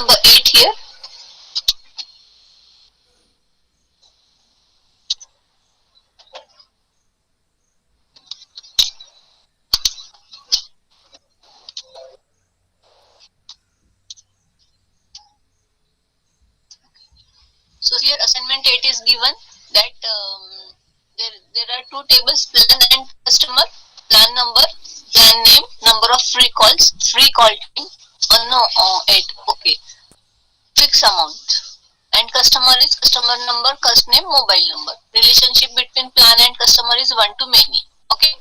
number 8 here. So here assignment 8 is given that there are two tables, plan and customer, plan number, plan name, number of free calls, free call time, no, 8, okay, fixed amount, and customer is customer number, customer name, mobile number. Relationship between plan and customer is 1 to many. Okay,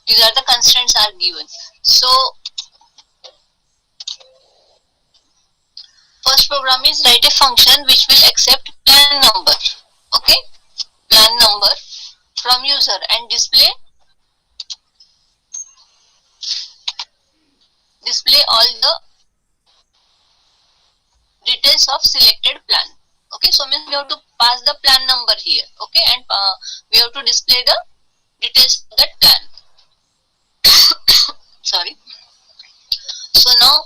these are the constraints are given. So first program is write a function which will accept plan number. Okay, plan number from user and display all the details of selected plan. Okay, so means we have to pass the plan number here. Okay, and we have to display the details of that plan. Sorry. So now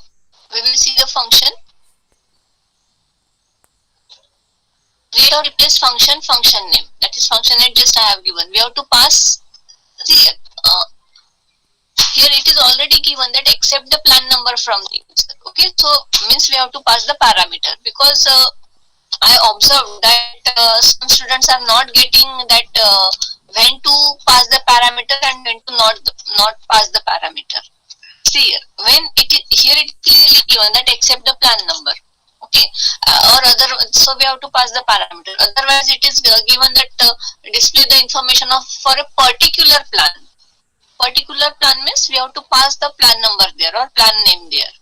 we will see the function. Create or replace function, function name. That is function name just I have given. We have to pass. See, here it is already given that accept the plan number from the user. Okay, so means we have to pass the parameter, because I observed that some students are not getting that when to pass the parameter and when to not pass the parameter. See here, when it is here it is clearly given that accept the plan number. Okay, or other, so we have to pass the parameter. Otherwise, it is given that display the information of for a particular plan. Particular plan means we have to pass the plan number there or plan name there.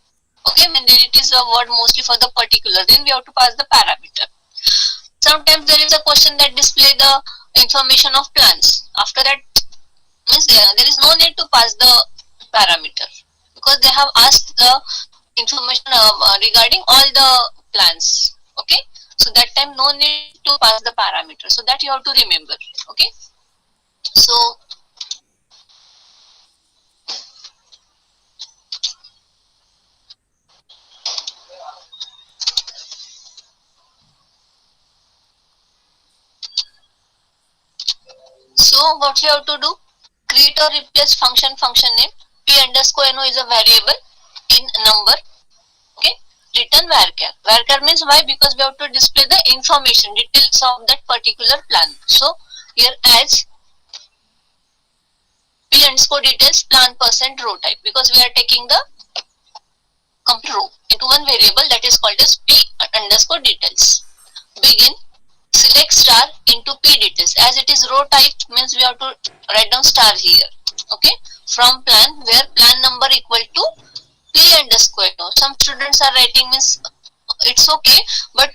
Okay, when it is a word mostly for the particular, then we have to pass the parameter. Sometimes there is a question that display the information of plans. After that, means there is no need to pass the parameter, because they have asked the information regarding all the plans. Okay, so that time no need to pass the parameter, so that you have to remember. Okay, so what you have to do, create or replace function, function name. P underscore no is a variable in number. Okay, return varchar. Varchar means why? Because we have to display the information, details of that particular plan. So here as P underscore details plan percent row type, because we are taking the complete row into one variable that is called as P underscore details. Begin, select star into P details. As it is row type means we have to write down star here. Okay, from plan where plan number equal to P underscore no. Some students are writing means it's okay, but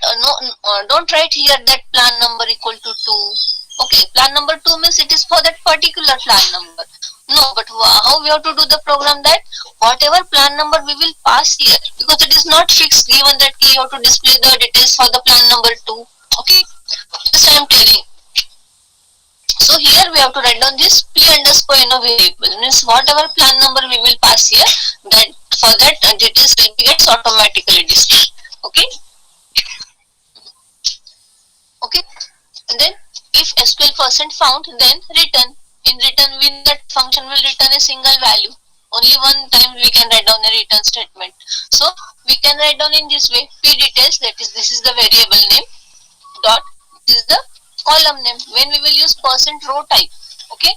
don't write here that plan number equal to 2. Okay, plan number 2 means it is for that particular plan number. No, but how we have to do the program, that whatever plan number we will pass here, because it is not fixed given that we have to display the details for the plan number 2. Okay, just I am telling. So here we have to write down this P underscore no variable, means whatever plan number we will pass here, that for that details will be gets automatically displayed. Okay. Okay, and then if SQL% found, then return. In return, that function will return a single value. Only one time we can write down a return statement. So we can write down in this way: P details, that is this is the variable name, dot, this is the column name. When we will use percent row type, okay,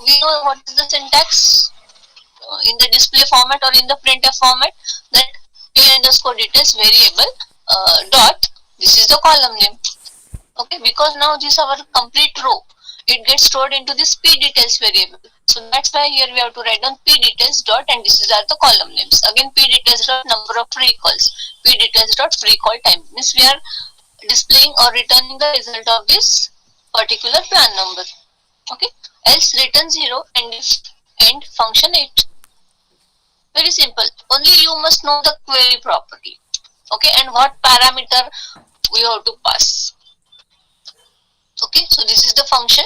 we know what is the syntax in the display format or in the printf format, that P underscore details variable dot, this is the column name. Okay, because now this is our complete row, it gets stored into this P details variable. So that's why here we have to write down P details dot, and this is are the column names. Again, P details dot number of free calls, P details dot free call time, means we are displaying or returning the result of this particular plan number. Okay, else return 0 and if end function 8. Very simple. Only you must know the query property. Okay, and what parameter we have to pass. Okay, so this is the function.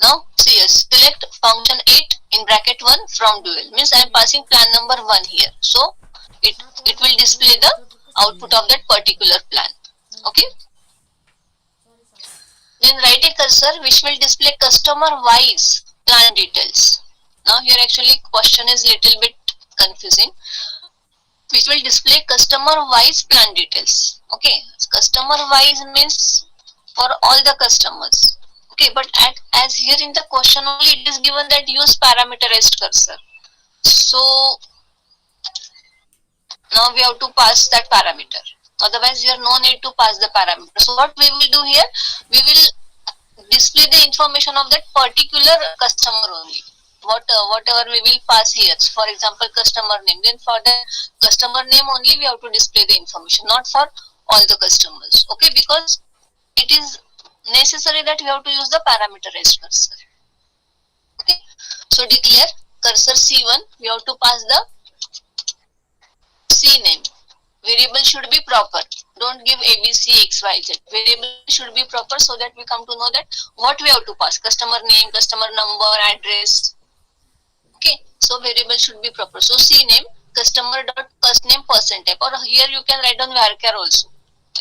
Now see, select function 8 in bracket 1 from dual, means I am passing plan number 1 here. So it will display the output of that particular plan. Okay. Then write a cursor which will display customer wise plan details. Now here actually question is little bit confusing. Which will display customer wise plan details. Okay, customer wise means for all the customers. Okay, but as here in the question only it is given that use parameterized cursor. So now we have to pass that parameter. Otherwise here no need to pass the parameter. So what we will do here, we will display the information of that particular customer only. Whatever we will pass here, for example customer name, then for the customer name only we have to display the information, not for all the customers. Okay, because it is necessary that we have to use the parameterized cursor. Okay, so declare cursor C1, we have to pass the C name. Variable should be proper, don't give ABC XYZ. Variable should be proper so that we come to know that what we have to pass, customer name, customer number, address. Okay, so variable should be proper. So C name, customer dot cust name percent type, or here you can write down varchar also.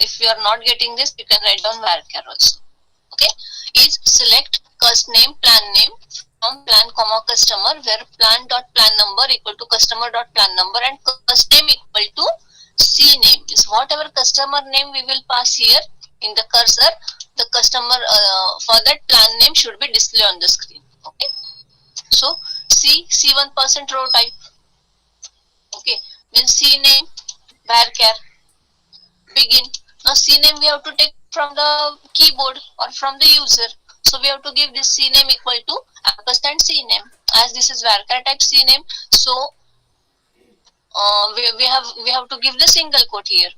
If you are not getting this, you can write down varchar also. Okay, is select cust name plan name from plan comma customer, where plan dot plan number equal to customer dot plan number and cust name equal to C name. Is whatever customer name we will pass here in the cursor, the customer for that plan name should be displayed on the screen. Okay, so C1% row type. Okay, then C name varchar begin. Now C name we have to take from the keyboard or from the user. So we have to give this C name equal to ampersand C name. As this is varchar type C name, so we have to give the single quote here.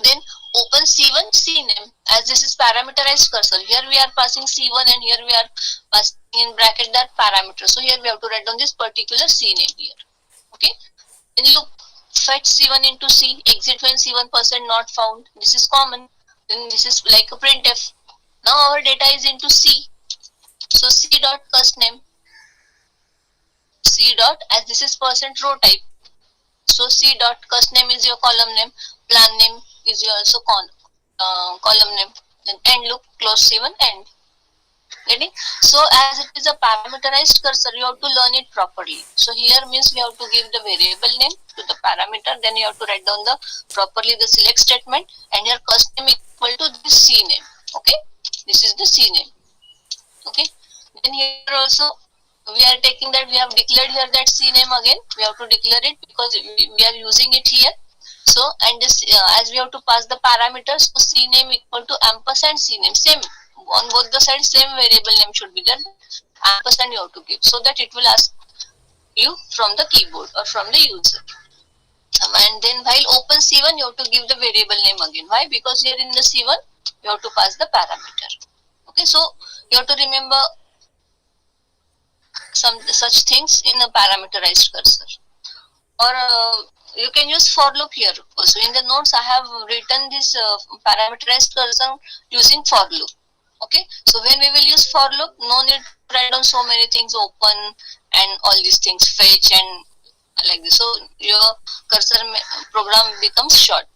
Then open C1 C name, as this is parameterized cursor. Here we are passing C1 and here we are passing in bracket that parameter. So here we have to write down this particular C name here. Okay. Then loop fetch C1 into C, exit when C1% not found. This is common. Then this is like a printf. Now our data is into C. So C dot cust name. C dot, as this is percent row type. So C dot cust name is your column name, plan name is your also column name. Then end loop, close C1 end. Getting? So as it is a parameterized cursor, you have to learn it properly. So here means we have to give the variable name to the parameter, then you have to write down the properly the select statement, and your cust name equal to this C name. Okay, this is the C name. Okay, then here also we are taking that we have declared here that C name again. We have to declare it because we are using it here. So and this as we have to pass the parameters, so C name equal to ampersand C name, same on both the sides, same variable name should be there. Ampersand you have to give, so that it will ask you from the keyboard or from the user. And then while open C1, you have to give the variable name again. Why? Because here in the C1 you have to pass the parameter. Okay, so you have to remember some such things in a parameterized cursor. Or you can use for loop here also. In the notes I have written this parameterized cursor using for loop. Okay, so when we will use for loop, no need to write down so many things, open and all these things, fetch and like this. So your cursor program becomes short.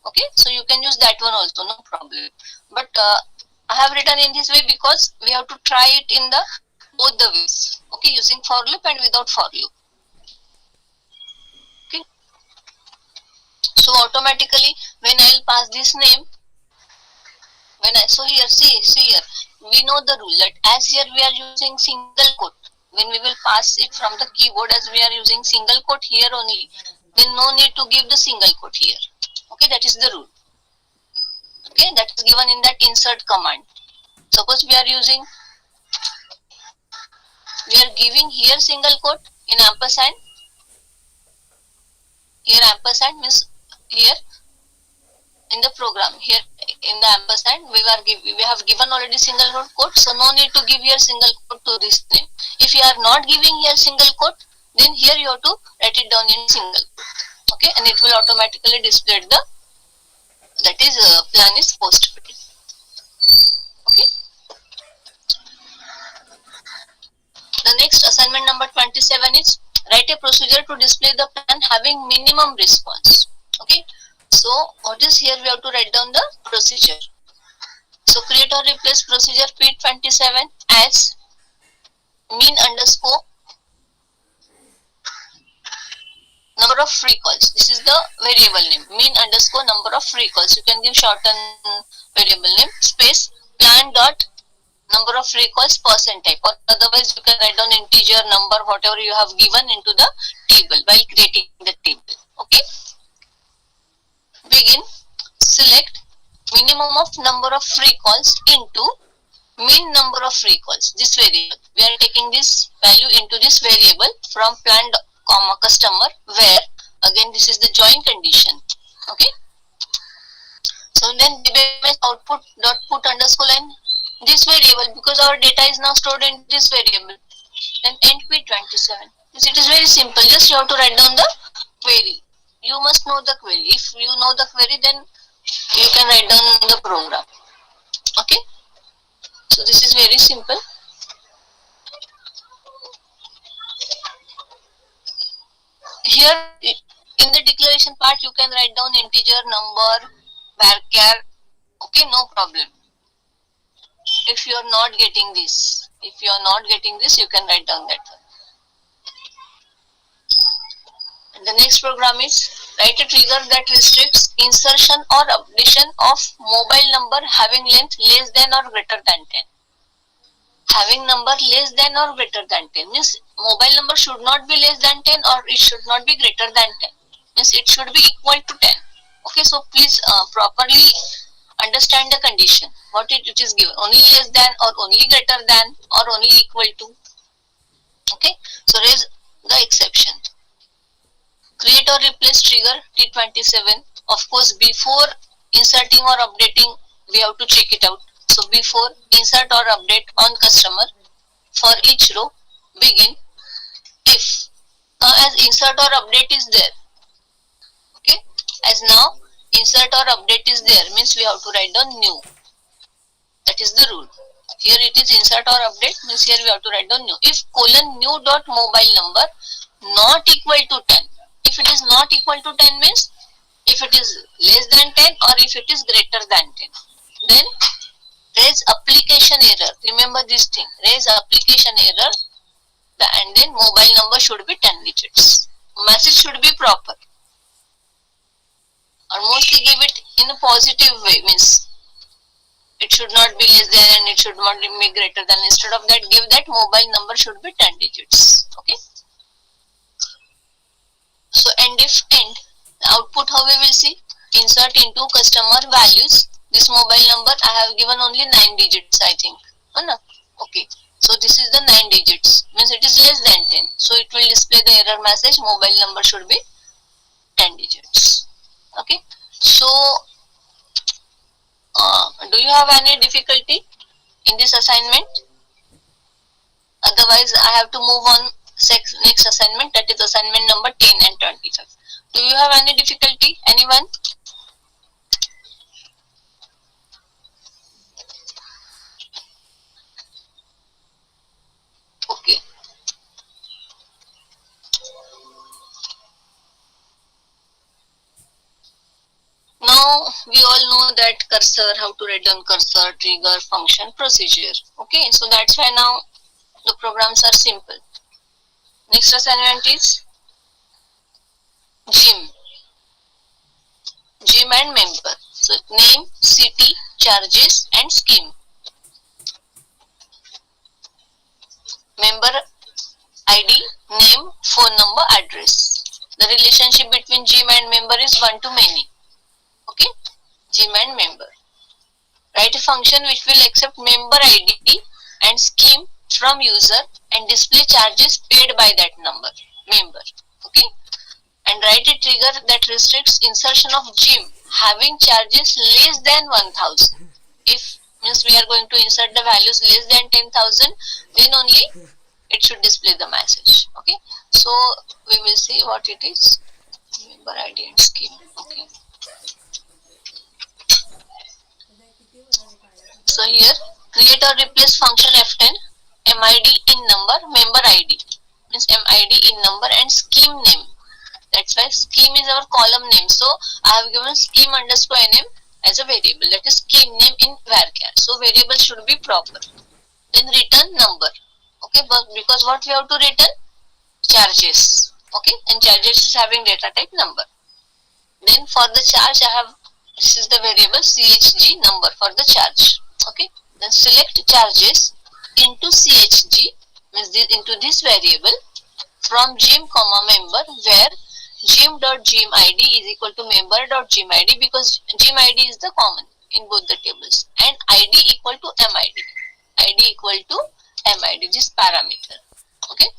Okay, so you can use that one also, no problem. But I have written in this way because we have to try it in the both the ways. Okay, using for loop and without for loop. Okay, so automatically when I will pass this name, so here see here we know the rule that as here we are using single quote, when we will pass it from the keyboard, as we are using single quote here only, then no need to give the single quote here. Okay, that is the rule. Okay, that is given in that insert command. Suppose we are giving here single quote in ampersand. Here ampersand means here in the program, here in the ampersand we have given already single quote, so no need to give here single quote to this name. If you are not giving here single quote, then here you have to write it down in single quote. Okay, and it will automatically display the, that is plan is postpaid. Okay, the next assignment number 27 is write a procedure to display the plan having minimum response. Okay, so what is here? We have to write down the procedure. So create or replace procedure P27 as mean underscore number of free calls. This is the variable name, mean underscore number of free calls. You can give shorten variable name space plan dot number of free calls percent type, or otherwise you can write down integer number whatever you have given into the table while creating the table. Okay, begin. Select minimum of number of free calls into mean number of free calls. This variable, we are taking this value into this variable from plan comma customer, where again this is the join condition. Okay, so then DBMS output dot put underscore line this variable, because our data is now stored in this variable. Then end P27. It is very simple. Just you have to write down the query. You must know the query. If you know the query, then you can write down the program. Okay, so this is very simple. Here in the declaration part you can write down integer number varchar. Okay, no problem. If you are not getting this, you can write down that one. And the next program is write a trigger that restricts insertion or updation of mobile number having length less than or greater than 10. Having number less than or greater than 10 means mobile number should not be less than 10 or it should not be greater than 10. Means it should be equal to 10. Okay, so please properly understand the condition. What it is given, only less than or only greater than or only equal to. Okay, so raise the exception. Create or replace trigger T27. Of course, before inserting or updating, we have to check it out. So before insert or update on customer, for each row, begin if. Now as insert or update is there. Okay, as now insert or update is there means we have to write down new. That is the rule. Here it is insert or update means here we have to write down new. If colon new dot mobile number not equal to 10. If it is not equal to 10 means if it is less than 10 or if it is greater than 10. Then raise application error. Remember this thing. Raise application error and then mobile number should be 10 digits. Message should be proper. Or mostly give it in a positive way, means it should not be less than and it should not be greater than. Instead of that, give that mobile number should be 10 digits. Okay. So end if end. Output how we will see. Insert into customer values. This mobile number I have given only 9 digits, I think. Oh, no? Okay. So this is the 9 digits. Means it is less than 10. So it will display the error message. Mobile number should be 10 digits. Okay. So do you have any difficulty in this assignment? Otherwise I have to move on next assignment, that is assignment number 10 and 25. Do you have any difficulty? Anyone? Okay. Now we all know that cursor, how to write down cursor, trigger, function, procedure. Okay, so that's why now the programs are simple. Next assignment is gym. Gym and member. So name, city, charges and scheme. Member ID, name, phone number, address. The relationship between gym and member is one to many. Okay, gym and member. Write a function which will accept member ID and scheme from user and display charges paid by that number, member. Okay, and write a trigger that restricts insertion of gym having charges less than 1000. If means we are going to insert the values less than 10,000, then only it should display the message. Okay, so we will see what it is. Member ID and scheme. Okay. So here create or replace function F10 MID in number member ID means MID in number and scheme name. That's why why scheme is our column name. So I have given scheme underscore name as a variable, that is scheme name in varchar. So variable should be proper. Then return number. Okay, but because what we have to return? Charges. Okay, and charges is having data type number. Then for the charge I have, this is the variable chg number for the charge. Okay, then select charges into chg, means this, into this variable from gym comma member, where gym.gymid is equal to member.gymid, because gymid is the common in both the tables, and id equal to mid, id equal to mid, this parameter. Okay,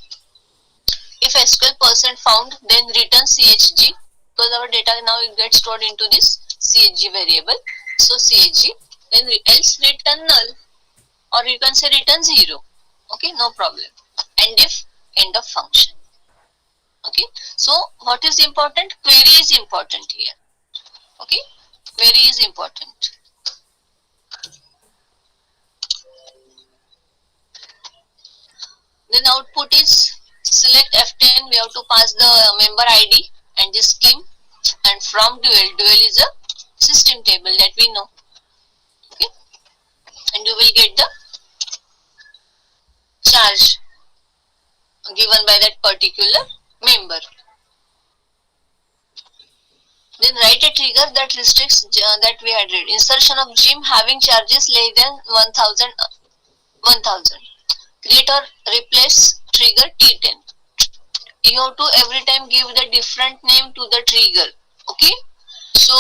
if SQL percent found, then return chg, because our data now it gets stored into this chg variable. So chg, then else return null, or you can say return 0. Okay, no problem. And if end of function. Okay, so what is important? Query is important here. Okay, query is important. Then output is select F10, we have to pass the member ID and the scheme, and from dual is a system table that we know. Okay, and you will get the charge given by that particular member. Then write a trigger that restricts that we had read. Insertion of gym having charges less than 1000. Create or replace trigger T10. You have to every time give the different name to the trigger. Okay, so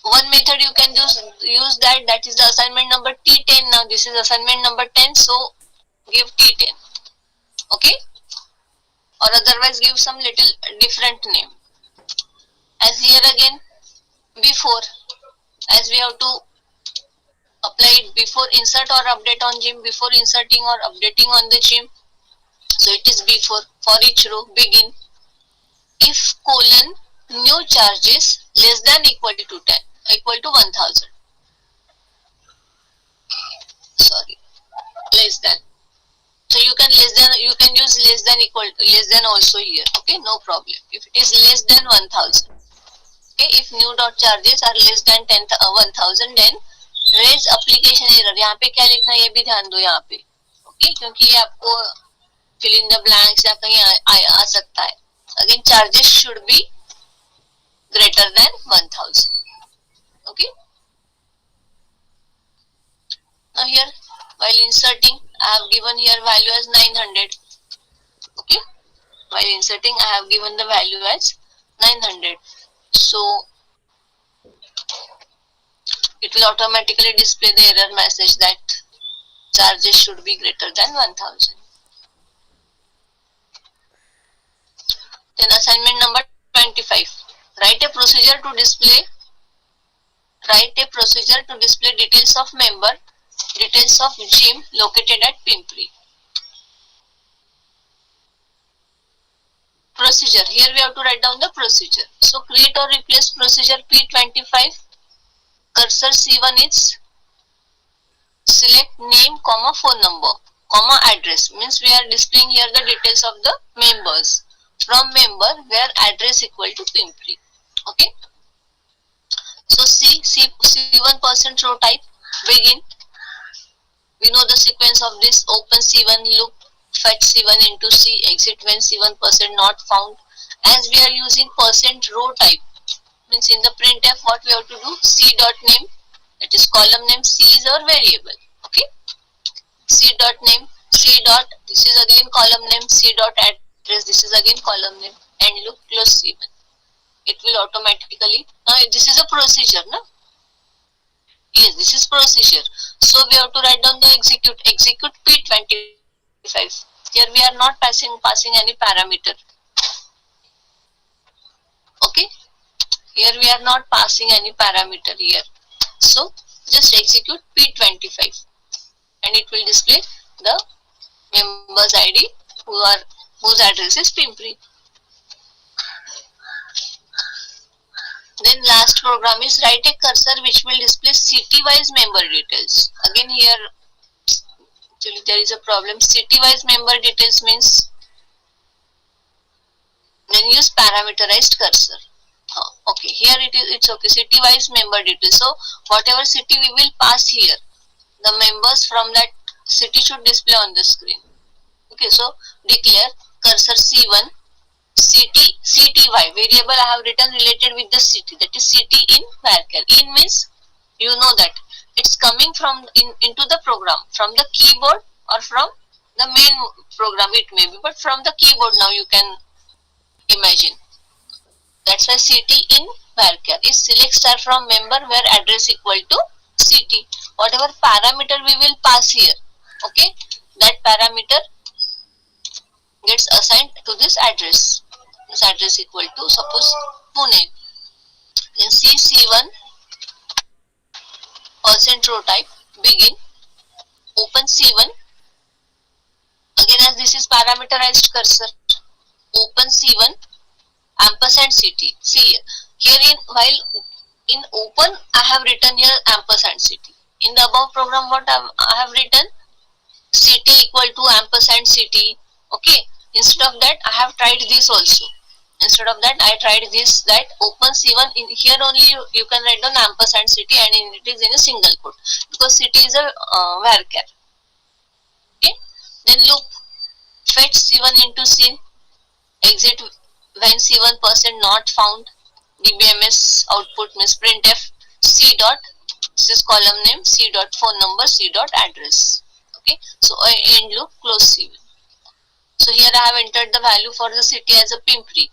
one method you can use that is the assignment number T10. Now this is assignment number 10, so give T10. Okay, or otherwise give some little different name. As here again, before, as we have to apply it before insert or update on gym, before inserting or updating on the gym. So it is before. For each row, begin if colon new charges less than equal to 10, equal to 1000. Sorry, less than. So you can use less than equal to, less than also here. Okay, no problem. If it is less than 1000. Okay, if new dot charges are less than 1000, then raise application error. यहाँ पे क्या लिखना है ये भी ध्यान दो यहाँ पे. Okay, क्योंकि ये आपको fill in the blanks या कहीं आ सकता है. Again, charges should be greater than 1000. Okay. Now here, while inserting, I have given here value as 900. Okay. While inserting, I have given the value as 900. So it will automatically display the error message that charges should be greater than 1000. Then assignment number 25. Write a procedure to display details of member, details of gym located at Pimpri. Procedure. Here we have to write down the procedure. So create or replace procedure P25. Cursor C1 is select name, comma phone number, comma address. Means we are displaying here the details of the members. From member where address equal to Pimpri. Okay. So C1% row type, begin. We know the sequence of this: open C1, loop, fetch C1 into C, exit when C1% not found. As we are using percent row type, means in the printf what we have to do, C dot name, that is column name, C is our variable. Okay. C dot name, C dot, this is again column name, C dot address, this is again column name, and loop close C1. It will automatically, this is a procedure, no? Yes, this is procedure. So we have to write down the execute P25. Here we are not passing any parameter. Okay. Here we are not passing any parameter here. So just execute P25 and it will display the members ID whose address is Pimpri. Then last program is write a cursor which will display city-wise member details. Again here actually there is a problem. City-wise member details means when then use parameterized cursor. Okay, here it's okay, city wise member details. So whatever city we will pass here, the members from that city should display on the screen. Okay, so declare cursor C1 cty variable I have written related with the city, that is city in varchar. In means you know that it's coming from into the program from the keyboard or from the main program, it may be, but from the keyboard now you can imagine. That's why city in varchar is select star from member where address equal to city. Whatever parameter we will pass here, okay, that parameter gets assigned to this address. This address equal to suppose Pune. Then C1 percent row type begin, open C1. Again, as this is parameterized cursor, open C1 ampersand city. See here in while in open I have written here ampersand city. In the above program what I have written city equal to ampersand city. Okay, instead of that I have tried this also. Instead of that I tried this, that open C1, in here only you can write down ampersand city and it is in a single quote because city is a varchar. Okay, then loop fetch C1 into C, exit when C1 percent not found, dbms output means printf C dot, this is column name, C dot phone number, C dot address. Okay, so end loop close C1. So here I have entered the value for the city as a Pimpri.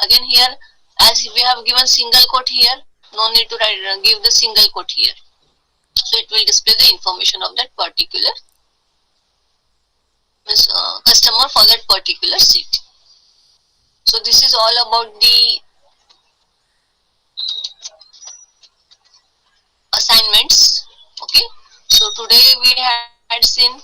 Again here as we have given single quote here, no need to write, give the single quote here. So it will display the information of that particular customer for that particular city. So this is all about the assignments. Okay, so today we had seen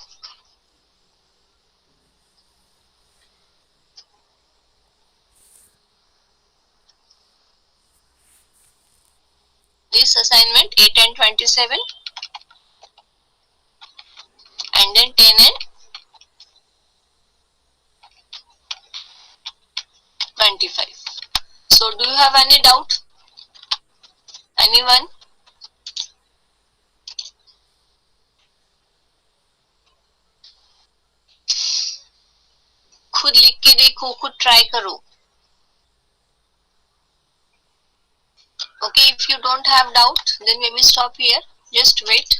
this assignment 8 and 27 and then 10 and 25. So do you have any doubt? Anyone? खुद लिख के देखो, खुद try करो. Okay, if you don't have doubt then we will stop here. Just wait.